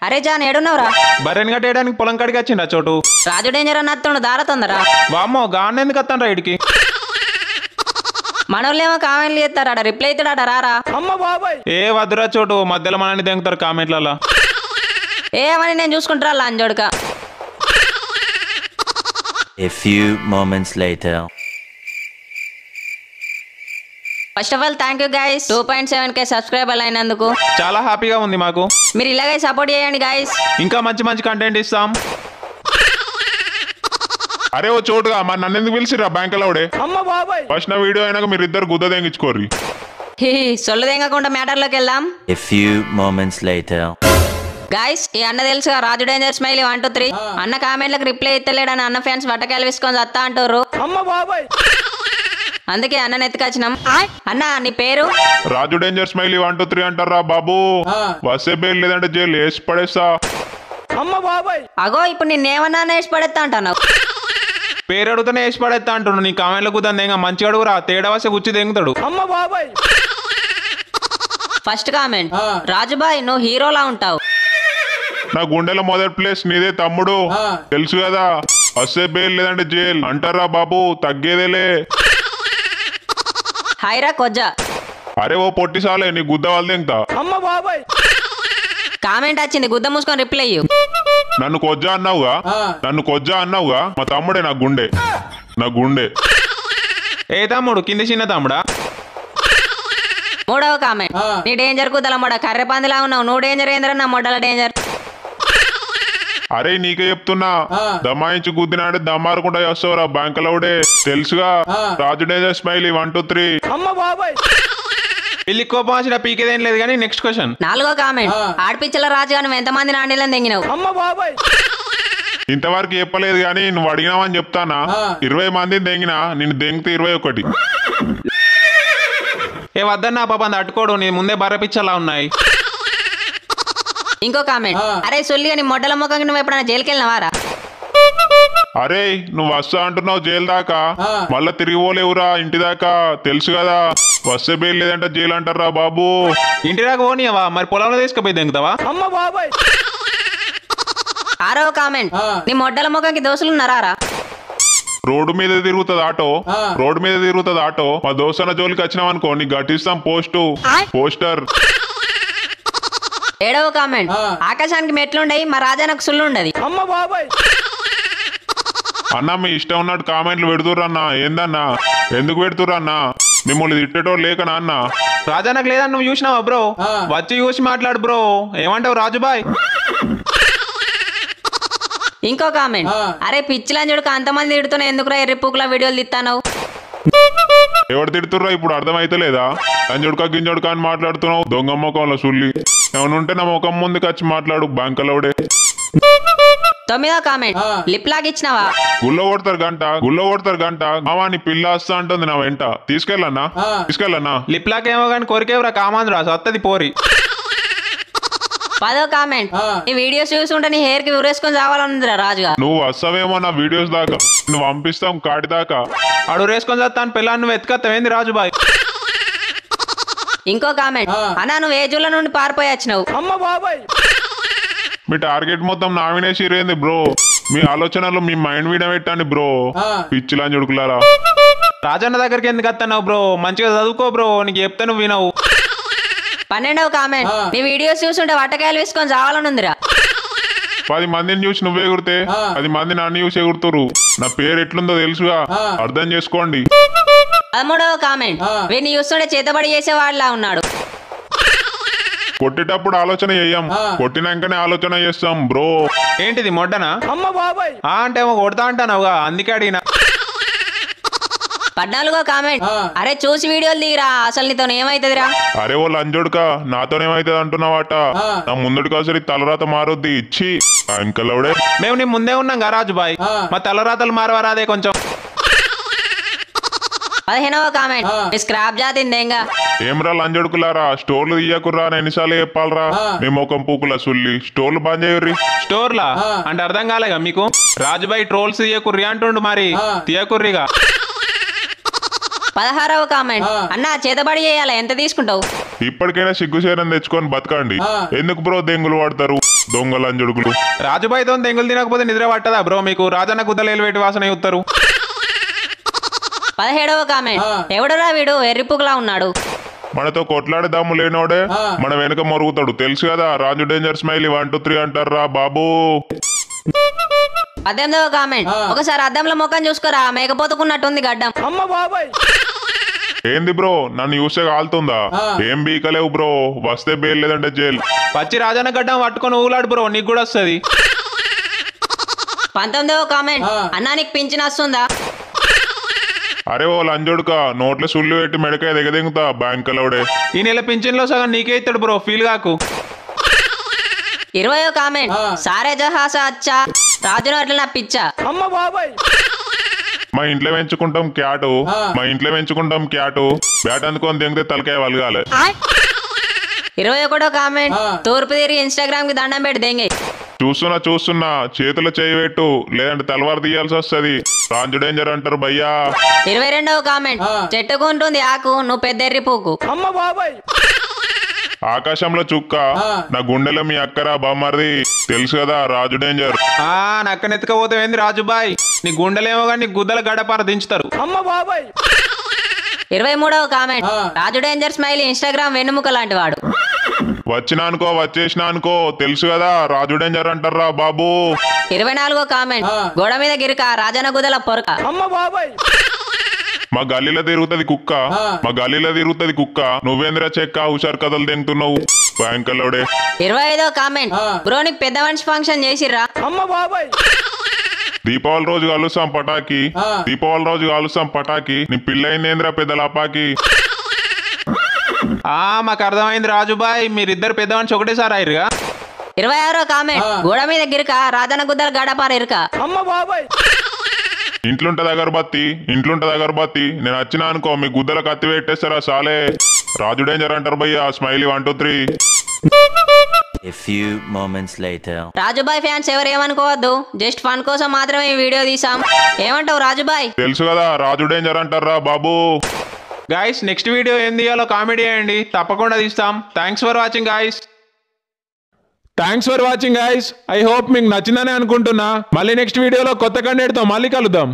అరే జాన్ ఏడున్నావురా? బర్రెని కట్టేయడానికి పొలం కాడికి వచ్చిండా చోటు. రాజు డేంజర్ అని అత్తుండు దార తొందరా. వామ్మో గాన్న ఎందుకు వస్తాను ఇడికి? మనోళ్ళేమో కామెంట్లు చేస్తారా, రిప్లై అవుతాడట రారా. ఏ వద్దురా చోటు, మధ్యలో మనని దెంగుతారు కామెంట్లలో. ఏమని నేను చూసుకుంటారా లాంజోడుక. A few moments later. First of all thank you guys 2.7K సబ్స్క్రైబర్లు అయినందుకు. చాలా హ్యాపీగా ఉంది మాకు. మీరు ఇలాగే సపోర్ట్ చేయండి గైస్. ఇంకా మంచి మంచి కంటెంట్ ఇస్తాం. అరే ఓ చోటుగా మరి నన్ను ఎందుకు పిలిచిరా బ్యాంకులోడే? ఫస్ట్ నా వీడియో అయినాక మీరు ఇద్దరు గుద్ద తెంగించుకోర్రి. సొల్లు తెంగకుండా మ్యాటర్లోకి వెళ్దాం. A few moments later. Guys ఈ అన్న తెలుసుగా రాజు డేంజర్ స్మైలీ 1 2 3 అన్న కామెంట్లకు రిప్లై ఇస్తలేడని అన్న ఫ్యాన్స్ వట్టకాయలు వేసుకొని వస్తా అంటారు. అందుకే అన్న ఎత్తుకొచ్చినాం. అన్న నీ పేరు? రాజు డేంజర్ స్మైలీ 1 2 3 అంటారా బాబు? వస్తే బెయిల్ లేదంటే జైలు వేసి పడేస్తా. అగో ఇప్పుడు నిన్నేమన్నా వేసి పడేస్తా అంటున్నావు. పేరు అడుగుతానే వేసి పడేస్తా అంటున్నాడు. నీ కామెంట్లో కుదని దెంగ మంచిగా అడుగురా, తేడా వస్తే గుచ్చి దెంగుతాడు. ఫస్ట్ కామెంట్, రాజుబాయ్ నువ్వు హీరోలా ఉంటావు. నా గుండెలో మొదటి ప్లేస్ నీదే తమ్ముడు, తెలుసు కదా. వస్తే బెయిల్ లేదంటే జైలు అంటారా బాబు, తగ్గేదేలే. హైరా కొజ్జా. అరే ఓ పొట్టి సాలే, నీ గుద్ద వాళ్ళు దెంగతా. కామెంట్ వచ్చింది, గుద్ద మూసుకొని రిప్లై ఇయ్యు. నన్ను కొజ్జా అన్నావుగా, మా తమ్ముడే నా గుండె. ఏ తమ్ముడు? కింది చిన్న తమ్ముడా? మూడవ కామెంట్, నీ డేంజర్ కుదల మొడ కర్రె పందిలా ఉన్నావు. నువ్వు డేంజర్ ఏంద్ర నా మొడల డేంజర్. అరే నీకే చెప్తున్నా, దమాయించి గుద్దినాడే దమ్మారకుండా చేస్తావురా బ్యాంకులోడే, తెలుసుగా. రాజు డేంజర్ స్మైలీ 1 2 3. పెళ్లి కోపం వచ్చిన పీకేదేం లేదు కానీ నెక్స్ట్ క్వశ్చన్. నాలుగో కామెంట్, ఆడపిచ్చల రాజుగా నువ్వు ఎంతమంది నాండీలను తెంగినావు. ఇంతవరకు చెప్పలేదు కానీ నువ్వు అడిగినావని చెప్తానా. 20 మందిని దెంగినా, నిన్ను దెంగితే 21. ఏ వద్దన్నా పాపం తట్టుకోడు, నీ ముందే బర్రె పిచ్చలా ఉన్నాయి. ఇంకో కామెంట్, అరే సొల్లిగా నీ మొడ్డల ముఖంగా నువ్వు ఎప్పుడైనా జైలుకి వెళ్ళినవారా? అరే నువ్వు వస్తా అంటున్నావు జైలు దాకా, మళ్ళా తిరిగి పోలేవురా ఇంటి దాకా, తెలుసు కదా. వస్తే బెయిల్ లేదంటే జైలు అంటారా బాబు. ఇంటి దాకా పోనీయవా, మరి పొలంలో తీసుకుపోయి దెంగుతావా? ఆరవ కామెంట్, నీ మొడ్డల ముఖంకి దోస్తులు ఉన్నారా? రోడ్డు మీద తిరుగుతుంది ఆటో, మా దోస్తన జోలికి వచ్చినాం అనుకో నీకు గట్టిస్తాం పోస్టర్. ఏడవ కామెంట్, ఆకాశానికి మెట్లుండయి మా రాజానికి సుల్లు ఉండదు. అన్నా మీ ఇష్టం ఉన్నట్టు కామెంట్లు పెడుతుర్రన్నా. ఏందన్నా ఎందుకు పెడుతుర్రన్నా? మిమ్మల్ని తిట్టేటో లేకనా అన్న? రాజానికి లేదని నువ్వు చూసినావా బ్రో? వచ్చి చూసి మాట్లాడు బ్రో. ఏమంటావు రాజుబాయ్? ఇంకో కామెంట్, అరే పిచ్చిలంజుడుకు అంతమంది తిడుతున్నా ఎందుకురా ఎర్రిపూకుల వీడియోలు తిత్తాను? ఎవరు తిడుతుర్రా ఇప్పుడు అర్థమైతలేదా? లంజుడుకా గింజుడుకా అని మాట్లాడుతున్నావు దొంగ ముఖంలో సుల్లి. ఏమనుంటే నా ముఖం ముందుకు వచ్చి మాట్లాడు బ్యాంకులోడే. తొమ్మిదో కామెంట్, లిప్ లాగ్ ఇచ్చినావా? గుళ్ళో కొడతారు గంట మావా నీ పిల్ల వస్తా అంటుంది నా వెంట, తీసుకెళ్ళన్నా. లిప్ లాక్ ఏమో కానీ కొరికేవరా కామాంధ్రా సత్తది పోరి. పదో కామెంట్, ఈ వీడియోస్ చూసుకుంటే నీ హెయిర్ కి ఉరేసుకొని చావాలనుందిరా రాజుగా. నువ్వు వస్తావేమో నా వీడియోస్ దాకా, నువ్వు పంపిస్తాం కాటి దాకా. అడు రేసుకొని చేస్తాను పిల్లని నువ్వు ఎత్తుకొస్తావేంది రాజుబాయ్? ఇంకో కామెంట్, అన్నా నువ్వు ఏ జూల నుండి పారిపోయి వచ్చినావు. మీ టార్గెట్ మొత్తం నా వినేసిరేంది బ్రో? మీ ఆలోచనలు మీ మైండ్ మీద పెట్టండి బ్రో, పిచ్చిలని చుడుకులారా. రాజన్న దగ్గరికి ఎందుకు వస్తున్నావు బ్రో? మంచిగా చదువుకో బ్రో, నీకు చెప్తే నువ్వు వినవు. 12వ కామెంట్, నీ వీడియోస్ చూస్తుంటే వట్టకాయలు వేసుకొని చావాలనుందిరా. 10 మందిని చూసి నువ్వు ఎగురితే 10 మంది నన్ను చూసి ఎగురుతురు. నా పేరు ఎట్లుందో తెలుసుగా, అర్థం చేసుకోండి. 13వ కామెంట్, వీడిని చూస్తుంటే చేతబడి చేసేవాడిలా ఉన్నాడు. కొట్టేటప్పుడు ఆలోచన చెయ్యం, కొట్టినాకనే ఆలోచన చేస్తాం బ్రో. ఏంటిది మొడ్డనా? అంటే కొడతా అంటానవుగా, అందుకే అడిగినా. 14వ కామెంట్, అరే చూసి వీడియోలు దిగిరా, అసలు నీతో ఏమైతుందిరా? అరే ఓ లంజోడుకా నాతోనేమైతుంది అంటున్నావాట? నా ముందుడికి అసలు తలరాత మారుద్ది ఇచ్చి అంకలవుడే. మేము నీ ముందే ఉన్నాం గరాజు బాయ్, మా తలరాతలు మారవరాదే కొంచెం. 15వ కామెంట్, మీ స్క్రాప్ జాతిందేంగా. ఏమ్రా లంజోడుకులారా, స్టోర్లు తీయకుర్రా అని ఎన్నిసార్లు చెప్పాలరా? మీ ముఖం పూకుల సుల్లి, స్టోర్లు బంద్ చేయర్రి. స్టోర్లా అంటే అర్థం కాలేగా మీకు? రాజుబాయ్ ట్రోల్స్ తీయకుర్రి అంటుండు, మరి తీయకుర్రిగా. 16వ కామెంట్, అన్నా చేతబడి చేయాలా, ఎంత తీసుకుంటావు? ఇప్పటికైనా సిగ్గుసేరం తెచ్చుకొని బతకండి. ఎందుకు బ్రో దెంగులు పడతారు? దొంగలంజుడుకులు. రాజుబాయ్తో దెంగులు తినకపోతే నిద్ర పట్టదా బ్రో మీకు? రాజన్న గుద్దలేలు పెట్టి వాసన చూస్తారు. 17వ కామెంట్, ఎవడురా వీడు ఎర్రిపుకులా ఉన్నాడు. మనతో కొట్లాడే దమ్ము లేనోడే మన వెనుక మొరుగుతాడు తెలుసు కదా. రాజు డేంజర్ స్మైలీ 1 2 3 అంటారా బాబు. 18వ కామెంట్, ఒకసారి అద్దంలో ముఖం చూసుకోరా, మేకపోతుకున్నట్టుంది గడ్డం. ఏంది బ్రో నన్ను చూస్తే కాలుతుందా? ఏం బీకలేవు బ్రో, వస్తే బెయిల్ లేదంటే జైలు. పచ్చి రాజన్న గడ్డం పట్టుకొని ఊలాడు బ్రో, నీకు కూడా వస్తుంది. 19వ కామెంట్, అన్నా నీకు పింఛన్ వస్తుందా? అరే ఓ లంజోడుక నోట్లో సుళ్ళు పెట్టి మెడకాయ దిగదింగుతా బ్యాంకులోడే. ఈ నెల పింఛన్లో సగం నీకే ఇస్తాడు బ్రో, ఫీల్ కాకు. 20వ కామెంట్, సారే జహాసా అచ్చా, రాజును అట్లా నా పిచ్చా. మా ఇంట్లో పెంచుకుంటాం క్యాటు, మా ఇంట్లో పెంచుకుంటాం క్యాటు, బ్యాట్ అందుకొని దింగితే తలకాయ వలగాలి. 21వ కామెంట్, తూర్పు తిరిగి ఇన్స్టాగ్రామ్ కి దండం పెట్టి దెంగే. చూస్తున్నా చేతులు చేయి పెట్టు లేదంటే తలవారు తీయాల్సి వస్తుంది. రాజు డేంజర్ అంటారు భయ్యా. 22వ కామెంట్, చెట్టుకుంటుంది ఆకు, నువ్వు పెద్ద ఎర్రిపుకు. ఆకాశంలో చుక్క, నా గుండెలో మీ అక్కరా బామ్మర్ది తెలుసు కదా రాజు డేంజర్. నక్కనెత్తుకపోతే ఏంది రాజుబాయ్, నీ గుండెలేమో కానీ నీ గుద్దల గడపార దించుతారు. 23వ కామెంట్, రాజు డేంజర్ స్మైలీ ఇన్స్టాగ్రామ్ వెన్నుముక లాంటి వాడు. వచ్చినా అనుకో వచ్చేసినా అనుకో తెలుసు కదా రాజు డేంజర్ అంటారా బాబు. 24వ కామెంట్, గోడ మీద గిరిక, రాజన గుదల పొరక. మా గల్లీలో తిరుగుతుంది కుక్క, మా గల్లీలో తిరుగుతుంది కుక్క, నువ్వేంద్రా చెక్క హుషారు కథలు తింటున్నావు బ్యాంకులోడే. 25వ కామెంట్, బ్రో నీకు పెద్ద మనిషి ఫంక్షన్ చేసిర్రా? దీపావళి రోజు కలుస్తాం పటాకి, దీపావళి రోజు కలుస్తాం పటాకి, నీ పిల్లయిందేంద్రా పెద్ద లాపాకి. మాకు అర్థమైంది రాజుబాయ్, మీరిద్దరు పెద్ద మనిషి ఒకటేసారి అయ్యారుగా. 26వ కామెంట్, గోడ మీద గిరిక, రాజన గుద్దల గడపార ఇరుక. ఇంట్లుంటది అగరబత్తి, ఇంట్లుంటది అగరబత్తి, నేను వచ్చినా అనుకో మీ గుద్దల కత్తి పెట్టేస్తారా సాలే. రాజు డేంజర్ అంటారు భయ్యా smiley 1 2 3. A few moments later. Rajubhai fans ఎవరు ఏమనుకోవద్దు, జస్ట్ ఫన్ కోసం మాత్రమే ఈ వీడియో తీసాం. ఏమంటావు రాజుబాయ్? తెలుసు కదా రాజు డేంజర్ అంటారా బాబు. గాయస్ నెక్స్ట్ వీడియో ఏం తీయాలో కామెడీ చేయండి, తప్పకుండా తీస్తాం. Thanks for watching guys. Thanks for watching guys. I hope మీకు నచ్చిందని అనుకుంటున్నా. మళ్ళీ నెక్స్ట్ వీడియోలో కొత్త కంటెంట్తో మళ్ళీ కలుద్దాం.